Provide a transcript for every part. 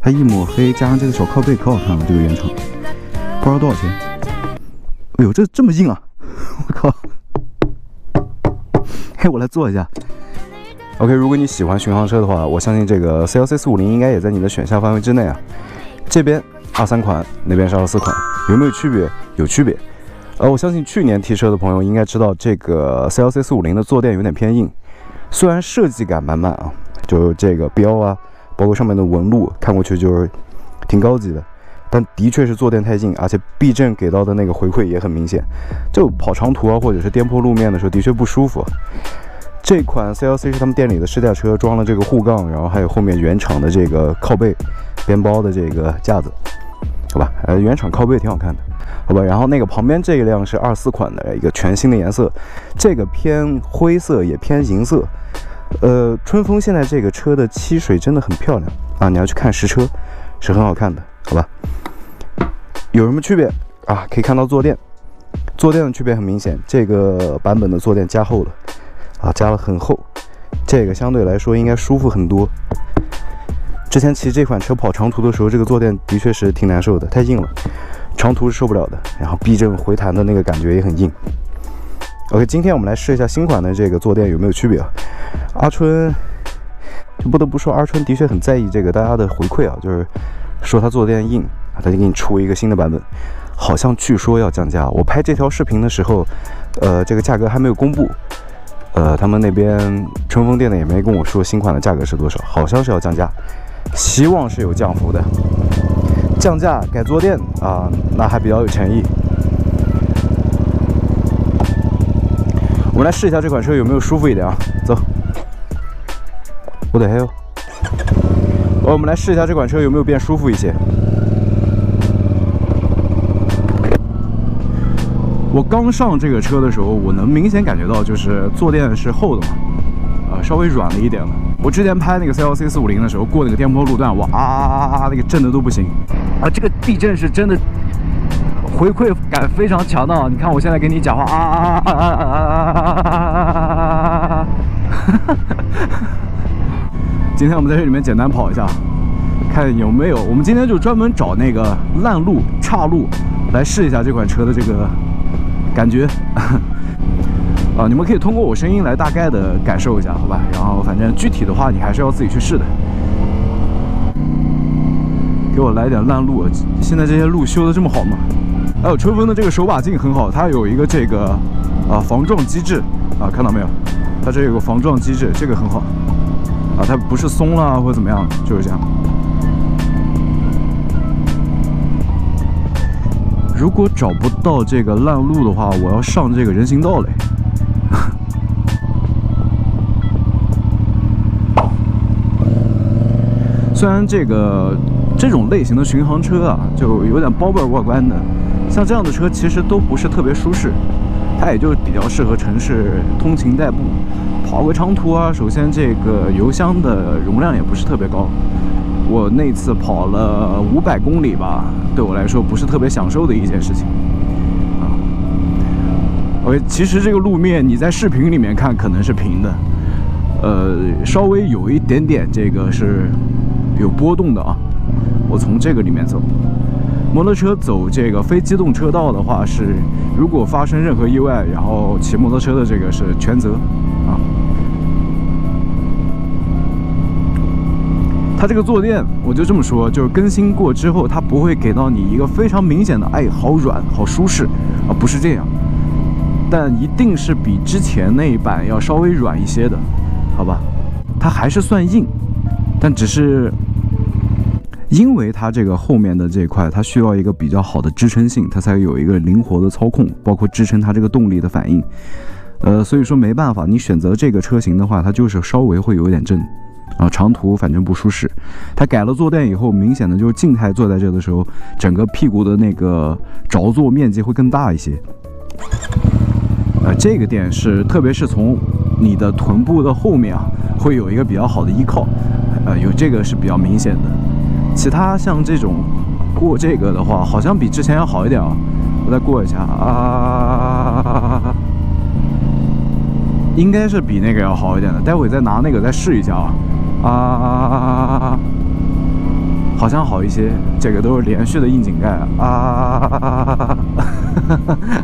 它一抹黑，加上这个小靠背可好看了，这个原厂不知道多少钱。哎呦，这么硬啊！我靠！嘿，我来坐一下。OK， 如果你喜欢巡航车的话，我相信这个 CLC450应该也在你的选项范围之内啊。这边23款，那边是24款，有没有区别？有区别。我相信去年提车的朋友应该知道，这个 CLC450的坐垫有点偏硬，虽然设计感满满啊，就这个标啊，包括上面的纹路，看过去就是挺高级的，但的确是坐垫太硬，而且避震给到的那个回馈也很明显，就跑长途啊或者是颠簸路面的时候的确不舒服。这款 CLC 是他们店里的试驾车，装了这个护杠，然后还有后面原厂的这个靠背边包的这个架子，好吧，原厂靠背挺好看的。好吧，然后那个旁边这一辆是24款的一个全新的颜色，这个偏灰色也偏银色。春风现在这个车的漆水真的很漂亮啊，你要去看实车是很好看的，好吧？有什么区别啊？可以看到坐垫的区别很明显，这个版本的坐垫加厚了啊，加了很厚，这个相对来说应该舒服很多。之前骑这款车跑长途的时候，这个坐垫的确是挺难受的，太硬了。长途是受不了的，然后避震回弹的那个感觉也很硬。OK， 今天我们来试一下新款的这个坐垫有没有区别啊？阿春，就不得不说，阿春的确很在意这个大家的回馈啊，就是说它坐垫硬啊，他就给你出一个新的版本，好像据说要降价。我拍这条视频的时候，这个价格还没有公布，他们那边春风店的也没跟我说新款的价格是多少，好像是要降价，希望是有降幅的。降价改坐垫啊，那还比较有诚意。我们来试一下这款车有没有舒服一点啊，走。我的 hell！ 我们来试一下这款车有没有变舒服一些。我刚上这个车的时候，我能明显感觉到，就是坐垫是厚的嘛，稍微软了一点了。我之前拍那个 CLC450的时候，过那个颠簸路段，哇那个震的都不行啊！这个避震是真的回馈感非常强的啊！你看我现在跟你讲话今天我们在这里面简单跑一下，看有没有。我们今天就专门找那个烂路、岔路来试一下这款车的这个感觉。你们可以通过我声音来大概的感受一下，好吧？然后反正具体的话，你还是要自己去试的。给我来点烂路，现在这些路修的这么好吗？还有春风的这个手把镜很好，它有一个这个防撞机制啊，看到没有？它这有个防撞机制，这个很好啊，它不是松了或者怎么样，就是这样。如果找不到这个烂路的话，我要上这个人行道嘞。虽然这种类型的巡航车啊，就有点包外观的，像这样的车其实都不是特别舒适，它也就比较适合城市通勤代步，跑个长途啊。首先这个油箱的容量也不是特别高，我那次跑了500公里吧，对我来说不是特别享受的一件事情啊。OK， 其实这个路面你在视频里面看可能是平的，稍微有一点点这个是有波动的啊。我从这个里面走，摩托车走这个非机动车道的话是，如果发生任何意外，然后骑摩托车的这个是全责啊。它这个坐垫，我就这么说，就是更新过之后，它不会给到你一个非常明显的好软好舒适啊，不是这样，但一定是比之前那一版要稍微软一些的，好吧？它还是算硬，但只是因为它这个后面的这块，它需要一个比较好的支撑性，它才有一个灵活的操控，包括支撑它这个动力的反应。所以说没办法，你选择这个车型的话，它就是稍微会有点震啊，长途反正不舒适。它改了坐垫以后，明显的就是静态坐在这的时候，整个屁股的那个着坐面积会更大一些。这个点是，特别是从你的臀部的后面啊，会有一个比较好的依靠，有这个是比较明显的。其他像这种过这个的话，好像比之前要好一点啊。我再过一下啊，应该是比那个要好一点的。待会再拿那个再试一下啊。好像好一些。这个都是连续的硬井盖啊，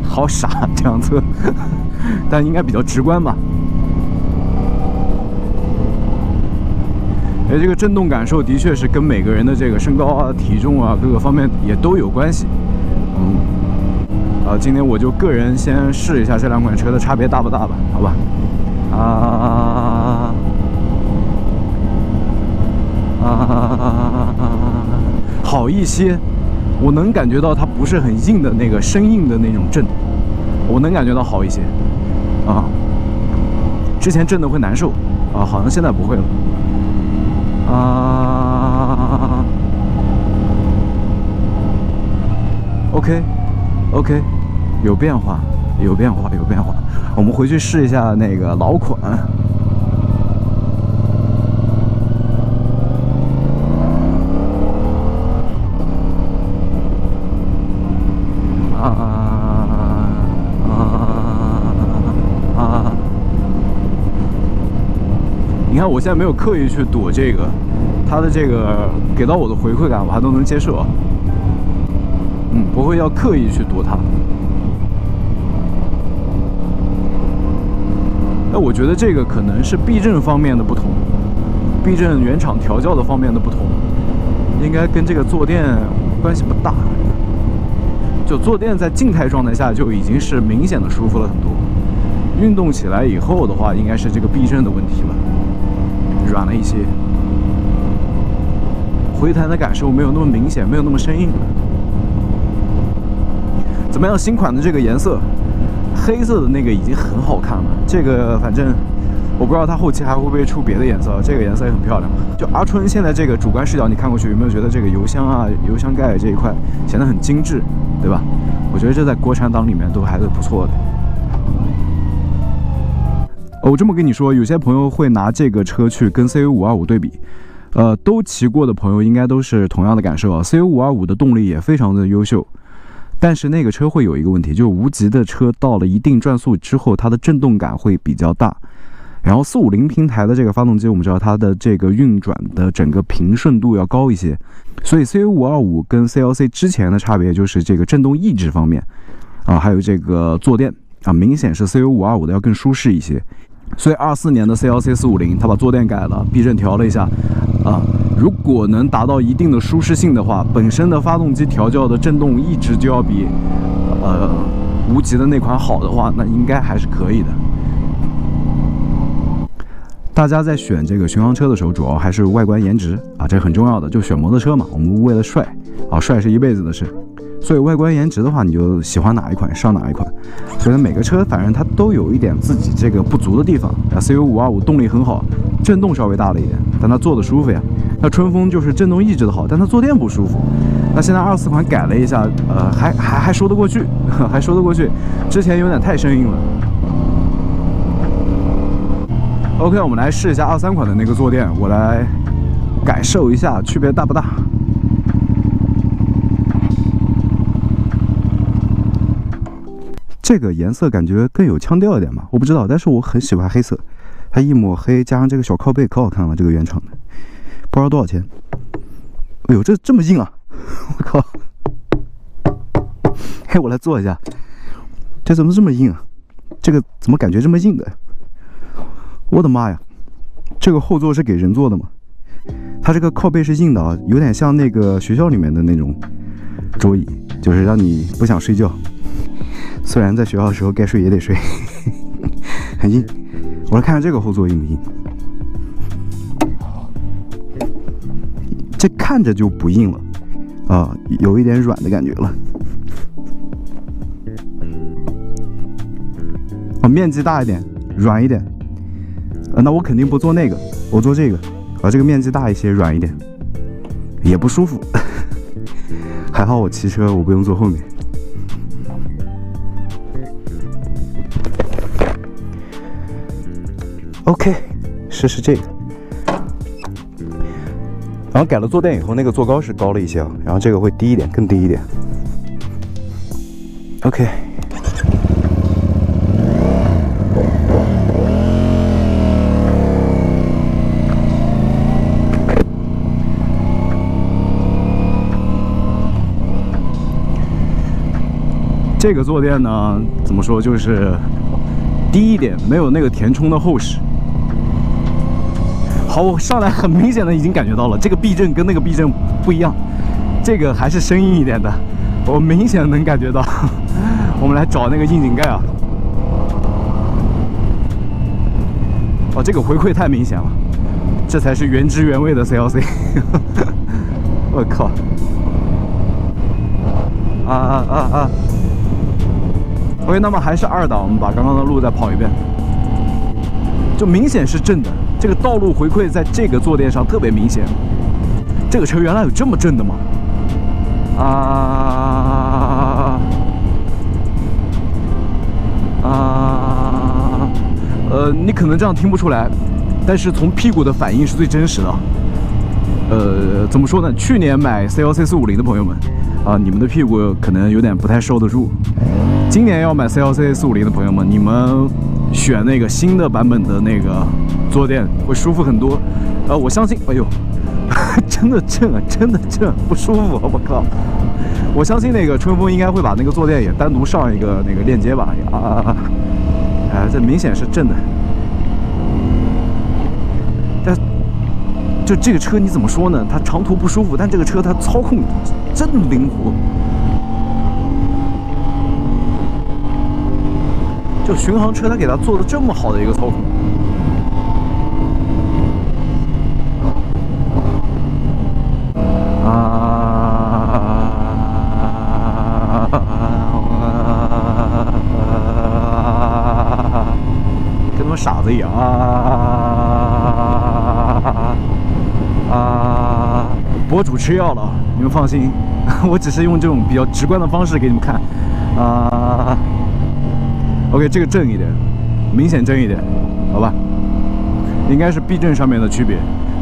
好傻这辆车，但应该比较直观吧。这个震动感受的确是跟每个人的这个身高啊、体重啊各个方面也都有关系。今天我就个人先试一下这两款车的差别大不大吧，好吧？好一些，我能感觉到它不是很硬的那个生硬的那种震，我能感觉到好一些啊。之前震的会难受啊，好像现在不会了啊。OK， 有变化，有变化，有变化。我们回去试一下那个老款。你看，我现在没有刻意去躲这个，它的这个给到我的回馈感，我还都能接受。不会要刻意去躲它。那我觉得这个可能是避震方面的不同，避震原厂调教的方面的不同，应该跟这个坐垫关系不大。就坐垫在静态状态下就已经是明显的舒服了很多，运动起来以后的话，应该是这个避震的问题了，软了一些，回弹的感受没有那么明显，没有那么生硬了。怎么样？新款的这个颜色，黑色的那个已经很好看了。这个反正我不知道它后期还会不会出别的颜色。这个颜色也很漂亮。就阿春现在这个主观视角，你看过去有没有觉得这个油箱啊、油箱盖这一块显得很精致，对吧？我觉得这在国产党里面都还是不错的。我这么跟你说，有些朋友会拿这个车去跟 CU525对比，都骑过的朋友应该都是同样的感受啊。CU525的动力也非常的优秀。但是那个车会有一个问题，就是无级的车到了一定转速之后，它的震动感会比较大。然后450平台的这个发动机，我们知道它的这个运转的整个平顺度要高一些，所以 CU525跟 CLC 之前的差别就是这个震动抑制方面啊，还有这个坐垫啊，明显是 CU525的要更舒适一些。所以24年的 CLC 450，它把坐垫改了，避震调了一下啊。如果能达到一定的舒适性的话，本身的发动机调教的震动抑制就要比无级的那款好的话，那应该还是可以的。大家在选这个巡航车的时候，主要还是外观颜值啊，这很重要的。就选摩托车嘛，我们为了帅啊，帅是一辈子的事。所以外观颜值的话，你就喜欢哪一款上哪一款。所以每个车反正它都有一点自己这个不足的地方。CU525动力很好，震动稍微大了一点，但它坐的舒服呀。那春风就是震动抑制的好，但它坐垫不舒服。那现在24款改了一下，还说得过去，还说得过去。之前有点太生硬了。OK， 我们来试一下23款的那个坐垫，我来感受一下区别大不大。这个颜色感觉更有腔调一点吧，我不知道，但是我很喜欢黑色，它一抹黑加上这个小靠背可好看了，这个原厂的，不知道多少钱。哎呦，这么硬啊！我靠！嘿，我来坐一下，这怎么这么硬啊？这个怎么感觉这么硬的？我的妈呀！这个后座是给人坐的吗？它这个靠背是硬的啊，有点像那个学校里面的那种桌椅，就是让你不想睡觉。虽然在学校的时候该睡也得睡，很硬。我来看看这个后座硬不硬。这看着就不硬了啊，有一点软的感觉了。面积大一点，软一点。那我肯定不坐那个，我坐这个。这个面积大一些，软一点，也不舒服。还好我骑车我不用坐后面。OK， 试试这个。然后改了坐垫以后，那个坐高是高了一些啊，然后这个会低一点，更低一点。OK。这个坐垫呢，怎么说，就是低一点，没有那个填充的厚实。好，我上来很明显的已经感觉到了，这个避震跟那个避震不一样，这个还是生硬一点的，我明显能感觉到。我们来找那个硬井盖啊。哦，这个回馈太明显了，这才是原汁原味的 CLC。我靠！OK， 那么还是2档，我们把刚刚的路再跑一遍，就明显是正的。这个道路回馈在这个坐垫上特别明显。这个车原来有这么正的吗？你可能这样听不出来，但是从屁股的反应是最真实的。怎么说呢？去年买 CLC 450的朋友们啊，你们的屁股可能有点不太受得住。今年要买 CLC 450的朋友们，你们选那个新的版本的那个坐垫会舒服很多。我相信，哎呦，真的正啊，真的正，不舒服，我靠！我相信那个春风应该会把那个坐垫也单独上一个那个链接吧。这明显是正的。但就这个车你怎么说呢？它长途不舒服，但这个车它操控真灵活。就巡航车它给它做的这么好的一个操控。跟他们傻子一样博主吃药了，你们放心，我只是用这种比较直观的方式给你们看OK， 这个正一点，明显正一点，好吧？应该是避震上面的区别，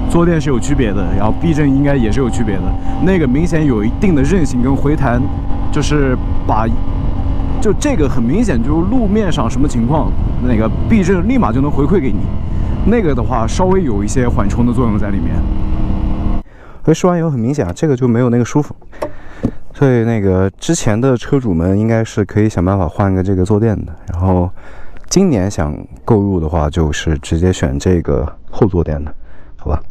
坐垫是有区别的，然后避震应该也是有区别的。那个明显有一定的韧性跟回弹，就是就这个很明显就是路面上什么情况，那个避震立马就能回馈给你。那个的话稍微有一些缓冲的作用在里面。试完以后很明显啊，这个就没有那个舒服。所以那个之前的车主们应该是可以想办法换个这个坐垫的，然后今年想购入的话，就是直接选这个后坐垫的，好吧？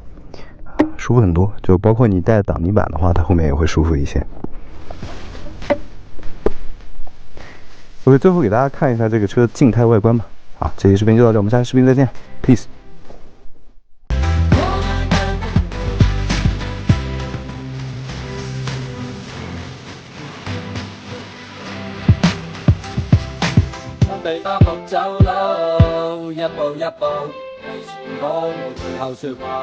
舒服很多，就包括你带挡泥板的话，它后面也会舒服一些。OK， 最后给大家看一下这个车静态外观吧。好，这期视频就到这，我们下期视频再见 ，peace。地多獨走路，一步一步，我沒最後説話。